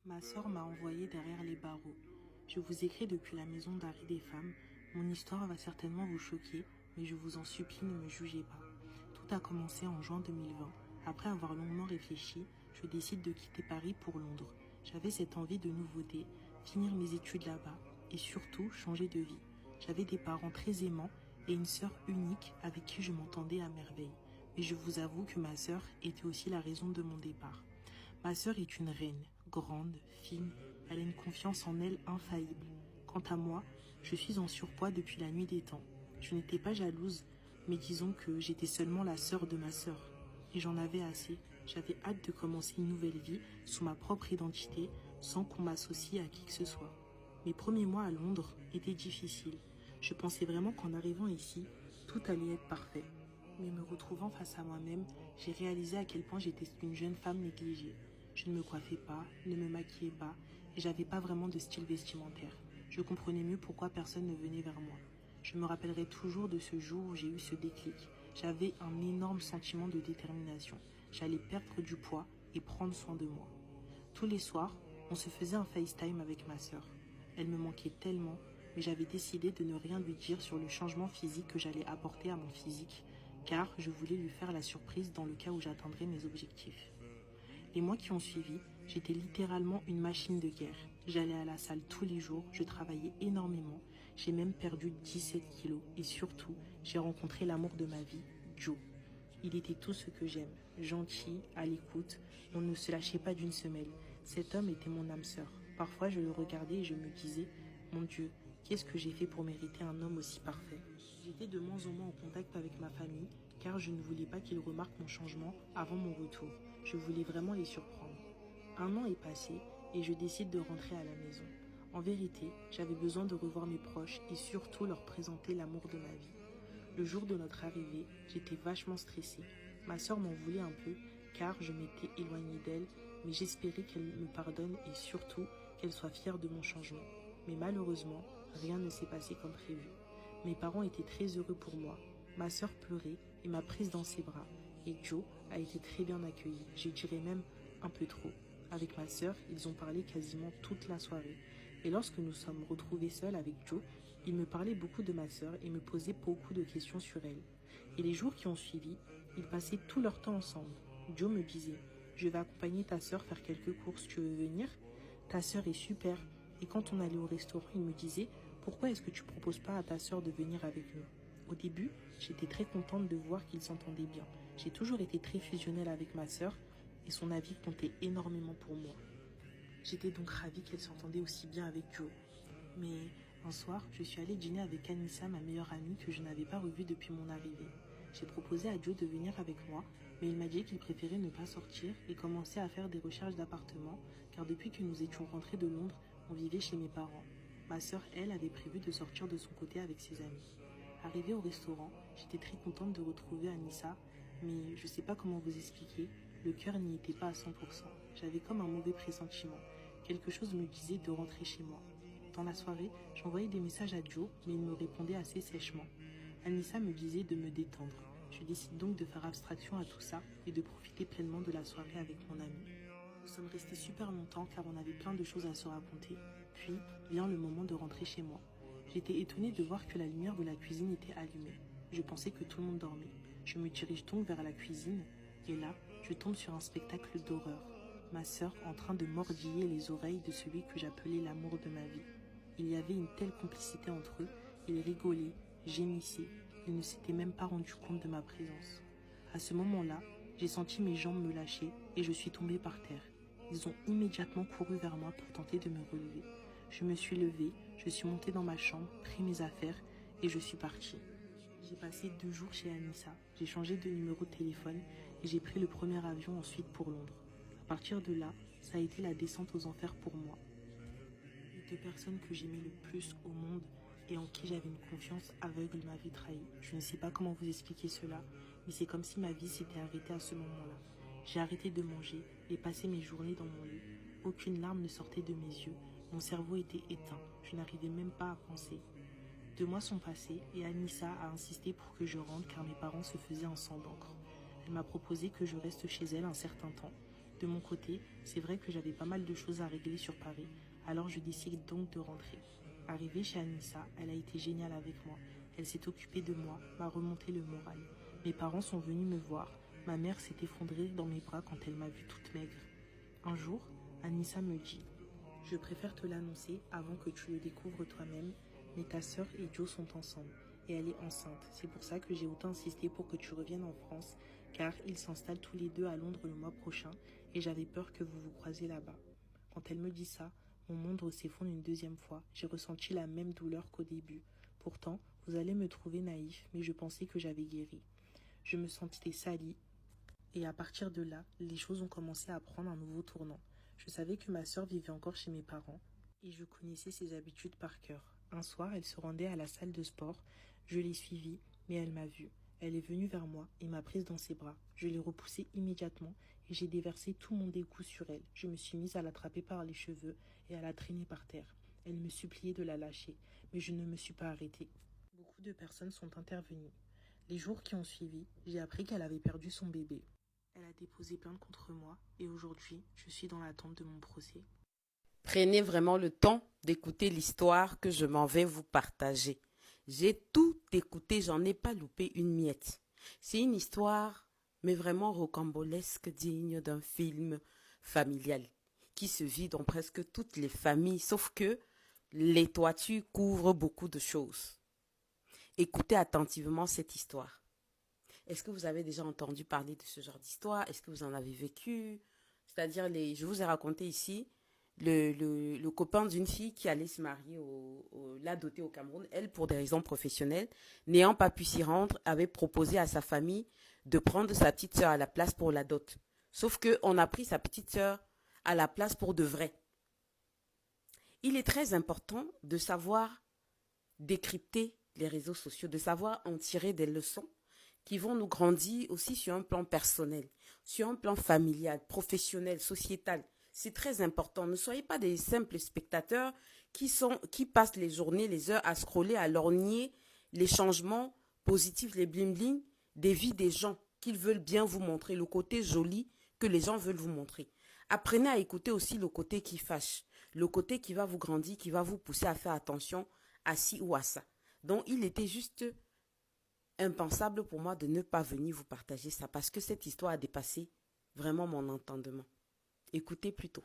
Ma sœur m'a envoyé derrière les barreaux. Je vous écris depuis la maison d'arrêt des femmes. Mon histoire va certainement vous choquer, mais je vous en supplie, ne me jugez pas. Tout a commencé en juin 2020. Après avoir longuement réfléchi, je décide de quitter Paris pour Londres. J'avais cette envie de nouveauté, finir mes études là-bas et surtout changer de vie. J'avais des parents très aimants et une sœur unique avec qui je m'entendais à merveille. Mais je vous avoue que ma sœur était aussi la raison de mon départ. Ma sœur est une reine, grande, fine, elle a une confiance en elle infaillible. Quant à moi, je suis en surpoids depuis la nuit des temps. Je n'étais pas jalouse, mais disons que j'étais seulement la sœur de ma sœur. Et j'en avais assez. J'avais hâte de commencer une nouvelle vie sous ma propre identité, sans qu'on m'associe à qui que ce soit. Mes premiers mois à Londres étaient difficiles. Je pensais vraiment qu'en arrivant ici, tout allait être parfait. Mais me retrouvant face à moi-même, j'ai réalisé à quel point j'étais une jeune femme négligée. Je ne me coiffais pas, ne me maquillais pas, et j'avais pas vraiment de style vestimentaire. Je comprenais mieux pourquoi personne ne venait vers moi. Je me rappellerai toujours de ce jour où j'ai eu ce déclic. J'avais un énorme sentiment de détermination. J'allais perdre du poids et prendre soin de moi. Tous les soirs, on se faisait un FaceTime avec ma sœur. Elle me manquait tellement, mais j'avais décidé de ne rien lui dire sur le changement physique que j'allais apporter à mon physique, car je voulais lui faire la surprise dans le cas où j'atteindrais mes objectifs. Les mois qui ont suivi, j'étais littéralement une machine de guerre. J'allais à la salle tous les jours, je travaillais énormément, j'ai même perdu 17 kilos et surtout, j'ai rencontré l'amour de ma vie, Joe. Il était tout ce que j'aime, gentil, à l'écoute, on ne se lâchait pas d'une semelle. Cet homme était mon âme sœur. Parfois je le regardais et je me disais, mon Dieu, qu'est-ce que j'ai fait pour mériter un homme aussi parfait? J'étais de moins en moins en contact avec ma famille, car je ne voulais pas qu'ils remarquent mon changement avant mon retour. Je voulais vraiment les surprendre. Un an est passé et je décide de rentrer à la maison. En vérité, j'avais besoin de revoir mes proches et surtout leur présenter l'amour de ma vie. Le jour de notre arrivée, j'étais vachement stressée. Ma sœur m'en voulait un peu car je m'étais éloignée d'elle, mais j'espérais qu'elle me pardonne et surtout qu'elle soit fière de mon changement. Mais malheureusement, rien ne s'est passé comme prévu. Mes parents étaient très heureux pour moi. Ma sœur pleurait et m'a prise dans ses bras. Et Joe a été très bien accueilli, je dirais même un peu trop. Avec ma sœur, ils ont parlé quasiment toute la soirée. Et lorsque nous sommes retrouvés seuls avec Joe, il me parlait beaucoup de ma sœur et me posait beaucoup de questions sur elle. Et les jours qui ont suivi, ils passaient tout leur temps ensemble. Joe me disait, je vais accompagner ta sœur faire quelques courses, tu veux venir? Ta sœur est super. Et quand on allait au restaurant, il me disait, pourquoi est-ce que tu proposes pas à ta sœur de venir avec nous? Au début, j'étais très contente de voir qu'ils s'entendaient bien. J'ai toujours été très fusionnelle avec ma sœur et son avis comptait énormément pour moi. J'étais donc ravie qu'elle s'entendait aussi bien avec Joe. Mais un soir, je suis allée dîner avec Anissa, ma meilleure amie, que je n'avais pas revue depuis mon arrivée. J'ai proposé à Joe de venir avec moi, mais il m'a dit qu'il préférait ne pas sortir et commencer à faire des recherches d'appartements, car depuis que nous étions rentrés de Londres, on vivait chez mes parents. Ma sœur, elle, avait prévu de sortir de son côté avec ses amis. Arrivée au restaurant, j'étais très contente de retrouver Anissa, mais je sais pas comment vous expliquer, le cœur n'y était pas à 100%. J'avais comme un mauvais pressentiment. Quelque chose me disait de rentrer chez moi. Dans la soirée, j'envoyais des messages à Joe, mais il me répondait assez sèchement. Anissa me disait de me détendre. Je décide donc de faire abstraction à tout ça et de profiter pleinement de la soirée avec mon ami. Nous sommes restés super longtemps car on avait plein de choses à se raconter. Puis vient le moment de rentrer chez moi. J'étais étonnée de voir que la lumière de la cuisine était allumée. Je pensais que tout le monde dormait. Je me dirige donc vers la cuisine et là, je tombe sur un spectacle d'horreur. Ma sœur en train de mordiller les oreilles de celui que j'appelais l'amour de ma vie. Il y avait une telle complicité entre eux, ils rigolaient, gémissaient, ils ne s'étaient même pas rendu compte de ma présence. À ce moment-là, j'ai senti mes jambes me lâcher et je suis tombée par terre. Ils ont immédiatement couru vers moi pour tenter de me relever. Je me suis levée, je suis montée dans ma chambre, pris mes affaires et je suis partie. J'ai passé 2 jours chez Anissa, j'ai changé de numéro de téléphone et j'ai pris le premier avion ensuite pour Londres. À partir de là, ça a été la descente aux enfers pour moi. Les 2 personnes que j'aimais le plus au monde et en qui j'avais une confiance aveugle m'avaient trahi. Je ne sais pas comment vous expliquer cela, mais c'est comme si ma vie s'était arrêtée à ce moment-là. J'ai arrêté de manger et passé mes journées dans mon lit. Aucune larme ne sortait de mes yeux, mon cerveau était éteint, je n'arrivais même pas à penser. 2 mois sont passés et Anissa a insisté pour que je rentre car mes parents se faisaient un sang d'encre. Elle m'a proposé que je reste chez elle un certain temps. De mon côté, c'est vrai que j'avais pas mal de choses à régler sur Paris, alors je décide donc de rentrer. Arrivée chez Anissa, elle a été géniale avec moi. Elle s'est occupée de moi, m'a remonté le moral. Mes parents sont venus me voir. Ma mère s'est effondrée dans mes bras quand elle m'a vue toute maigre. Un jour, Anissa me dit: je préfère te l'annoncer avant que tu le découvres toi-même, mais ta sœur et Joe sont ensemble et elle est enceinte. C'est pour ça que j'ai autant insisté pour que tu reviennes en France, car ils s'installent tous les deux à Londres le mois prochain et j'avais peur que vous vous croisiez là-bas. Quand elle me dit ça, mon monde s'effondre une deuxième fois. J'ai ressenti la même douleur qu'au début. Pourtant, vous allez me trouver naïf, mais je pensais que j'avais guéri. Je me sentais salie et à partir de là, les choses ont commencé à prendre un nouveau tournant. Je savais que ma sœur vivait encore chez mes parents et je connaissais ses habitudes par cœur. Un soir, elle se rendait à la salle de sport. Je l'ai suivie, mais elle m'a vue. Elle est venue vers moi et m'a prise dans ses bras. Je l'ai repoussée immédiatement et j'ai déversé tout mon dégoût sur elle. Je me suis mise à l'attraper par les cheveux et à la traîner par terre. Elle me suppliait de la lâcher, mais je ne me suis pas arrêtée. Beaucoup de personnes sont intervenues. Les jours qui ont suivi, j'ai appris qu'elle avait perdu son bébé. Elle a déposé plainte contre moi et aujourd'hui, je suis dans l'attente de mon procès. Prenez vraiment le temps d'écouter l'histoire que je m'en vais vous partager. J'ai tout écouté, j'en ai pas loupé une miette. C'est une histoire, mais vraiment rocambolesque, digne d'un film familial, qui se vit dans presque toutes les familles, sauf que les toitures couvrent beaucoup de choses. Écoutez attentivement cette histoire. Est-ce que vous avez déjà entendu parler de ce genre d'histoire? Est-ce que vous en avez vécu? C'est-à-dire, je vous ai raconté ici le copain d'une fille qui allait se marier la dotée au Cameroun. Elle, pour des raisons professionnelles, n'ayant pas pu s'y rendre, avait proposé à sa famille de prendre sa petite sœur à la place pour la dot. Sauf qu'on a pris sa petite sœur à la place pour de vrai. Il est très important de savoir décrypter les réseaux sociaux, de savoir en tirer des leçons qui vont nous grandir aussi sur un plan personnel, sur un plan familial, professionnel, sociétal. C'est très important. Ne soyez pas des simples spectateurs qui passent les journées, les heures à scroller, à lorgner les changements positifs, les bling-bling des vies des gens qu'ils veulent bien vous montrer, le côté joli que les gens veulent vous montrer. Apprenez à écouter aussi le côté qui fâche, le côté qui va vous grandir, qui va vous pousser à faire attention à ci ou à ça. Donc, il était juste impensable pour moi de ne pas venir vous partager ça parce que cette histoire a dépassé vraiment mon entendement. Écoutez plutôt.